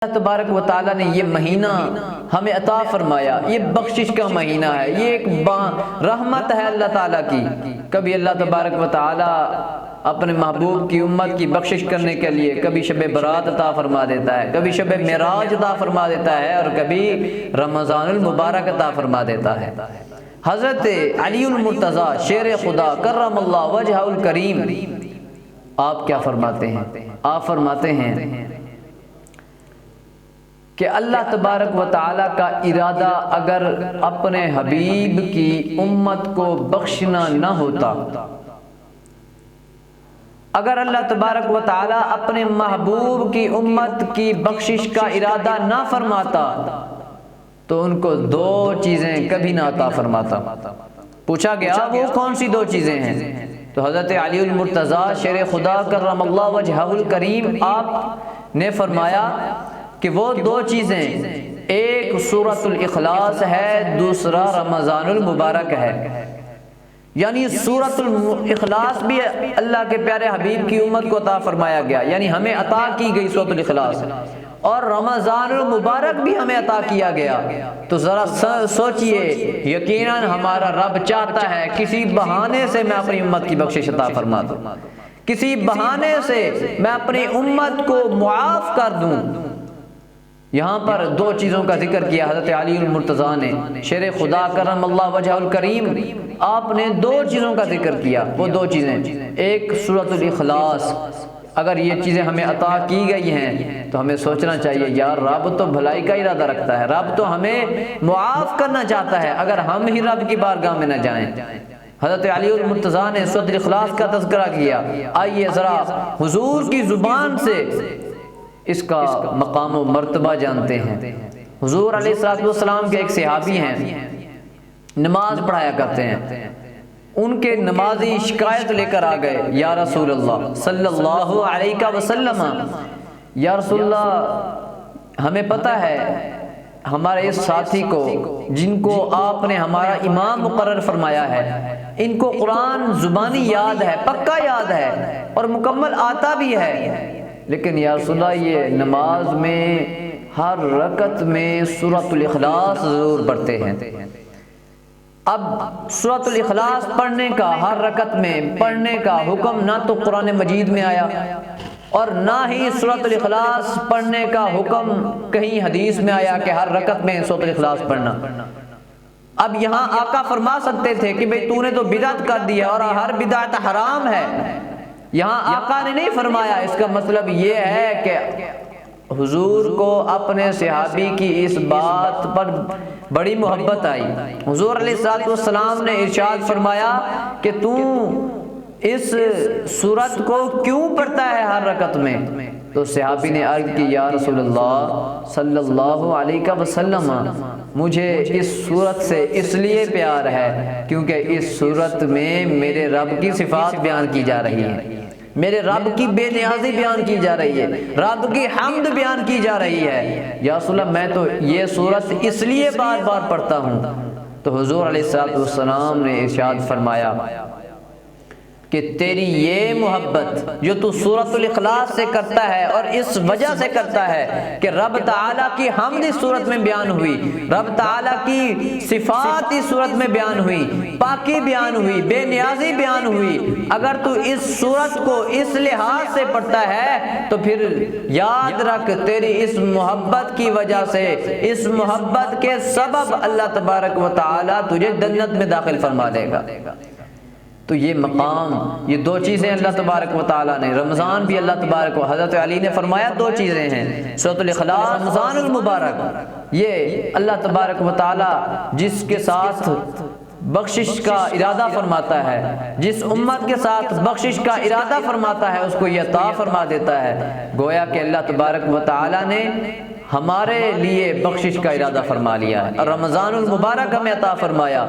اللہ تبارک و تعالیٰ نے یہ مہینہ ہمیں عطا فرمایا، یہ بخشش کا مہینہ ہے، یہ ایک رحمت ہے اللہ تعالیٰ کی۔ کبھی اللہ تبارک و تعالیٰ اپنے محبوب کی امت کی بخشش کرنے کے لیے کبھی شب برات عطا فرما دیتا ہے، کبھی شب معراج عطا فرما دیتا ہے، اور کبھی رمضان المبارک عطا فرما دیتا ہے۔ حضرت علی المرتضیٰ شیر خدا کرم اللہ وجہہ الکریم آپ کیا فرماتے ہیں؟ آپ فرماتے ہیں کہ اللہ تبارک و تعالیٰ کا ارادہ اگر اپنے حبیب کی امت کو بخشنا نہ ہوتا، اگر اللہ تبارک و تعالیٰ اپنے محبوب کی امت کی بخشش کا ارادہ نہ فرماتا تو ان کو دو چیزیں کبھی نہ عطا فرماتا۔ پوچھا گیا وہ کون سی دو چیزیں ہیں؟ تو حضرت علی المرتضیٰ شیر خدا کرم اللہ وجہہ الکریم آپ نے فرمایا کہ وہ دو چیزیں، ایک سورۃ الاخلاص ہے، دوسرا رمضان المبارک ہے۔ یعنی سورۃ الاخلاص بھی اللہ کے پیارے حبیب کی امت کو عطا فرمایا گیا، یعنی ہمیں عطا کی گئی سورۃ الاخلاص، اور رمضان المبارک بھی ہمیں عطا کیا گیا۔ تو ذرا سوچئے، یقیناً ہمارا رب چاہتا ہے کسی بہانے سے میں اپنی امت کی بخشش عطا فرما دوں، کسی بہانے سے میں اپنی امت کو معاف کر دوں۔ یہاں پر دو چیزوں کا ذکر کیا حضرت علی المرتضیٰ نے، شیر خدا کرم اللہ وجہہ الکریم آپ نے دو چیزوں کا ذکر کیا۔ وہ دو چیزیں، ایک سورۃ الاخلاص، اگر یہ چیزیں ہمیں عطا کی گئی ہیں تو ہمیں سوچنا چاہیے یار رب تو بھلائی کا ارادہ رکھتا ہے، رب تو ہمیں معاف کرنا چاہتا ہے اگر ہم ہی رب کی بارگاہ میں نہ جائیں۔ حضرت علی المرتضیٰ نے سورۃ الاخلاص کا تذکرہ کیا۔ آئیے ذرا حضور کی زبان سے اس کا مقام و مرتبہ جانتے ہیں۔ حضور علیہ السلام کے ایک صحابی ہیں، نماز پڑھایا کرتے ہیں، ان کے نمازی شکایت لے کر آ گئے، یا رسول اللہ صلی اللہ علیہ وسلم، یا رسول اللہ ہمیں پتہ ہے ہمارے اس ساتھی کو جن کو آپ نے ہمارا امام مقرر فرمایا ہے، ان کو قرآن زبانی یاد ہے، پکا یاد ہے اور مکمل آتا بھی ہے، لیکن یا رسول اللہ یہ نماز میں ہر رکعت میں سورۃ الاخلاص ضرور پڑھتے ہیں۔ اب سورۃ الاخلاص پڑھنے کا، ہر رکعت میں پڑھنے کا حکم نہ تو قرآن مجید میں آیا اور نہ ہی سورۃ الاخلاص پڑھنے کا حکم کہیں حدیث میں آیا کہ ہر رکعت میں سورۃ الاخلاص پڑھنا۔ اب یہاں آقا فرما سکتے تھے کہ بھئی تو نے تو بدعت کر دی ہے اور ہر بدعت حرام ہے، یہاں آقا نے نہیں فرمایا۔ اس کا مطلب یہ ہے کہ حضور کو اپنے صحابی کی اس بات پر بڑی محبت آئی۔ حضور علیہ السلام نے ارشاد فرمایا کہ تو اس سورت کو کیوں پڑھتا ہے ہر رکعت میں؟ تو صحابی نے عرض کی، یا رسول اللہ صلی اللہ علیہ وسلم مجھے اس سورت سے اس لیے پیار ہے کیونکہ اس سورت میں میرے رب کی صفات بیان کی جا رہی ہیں، میرے رب کی بے نیازی بیان کی جا رہی ہے، رب کی حمد بیان کی جا رہی ہے۔ یا رسول اللہ میں تو یہ سورت اس لیے بار بار پڑھتا ہوں۔ تو حضور علیہ السلام نے ارشاد فرمایا کہ تیری یہ محبت جو تو سورۃ الاخلاص سے کرتا ہے اور اس وجہ سے کرتا ہے کہ رب تعالیٰ کی حمد اس سورت میں بیان ہوئی، رب تعالیٰ کی صفات اس سورت میں بیان ہوئی، پاکی بیان ہوئی، بے نیازی بیان ہوئی، اگر تو اس سورت کو اس لحاظ سے پڑھتا ہے تو پھر یاد رکھ تیری اس محبت کی وجہ سے، اس محبت کے سبب اللہ تبارک و تعالیٰ تجھے جنت میں داخل فرما دے گا۔ تو یہ مقام، یہ دو چیزیں اللہ تبارک و تعالیٰ نے، رمضان بھی اللہ تبارک و حضرت علی نے فرمایا دو چیزیں ہیں، سورۃ الاخلاص، رمضان المبارک، یہ اللہ تبارک و تعالیٰ جس کے ساتھ بخشش کا ارادہ فرماتا ہے، جس امت کے ساتھ بخشش کا ارادہ فرماتا ہے اس کو یہ عطا فرما دیتا ہے۔ گویا کہ اللہ تبارک و تعالیٰ نے ہمارے لیے بخشش کا ارادہ فرما لیا ہے اور رمضان المبارک ہمیں عطا فرمایا۔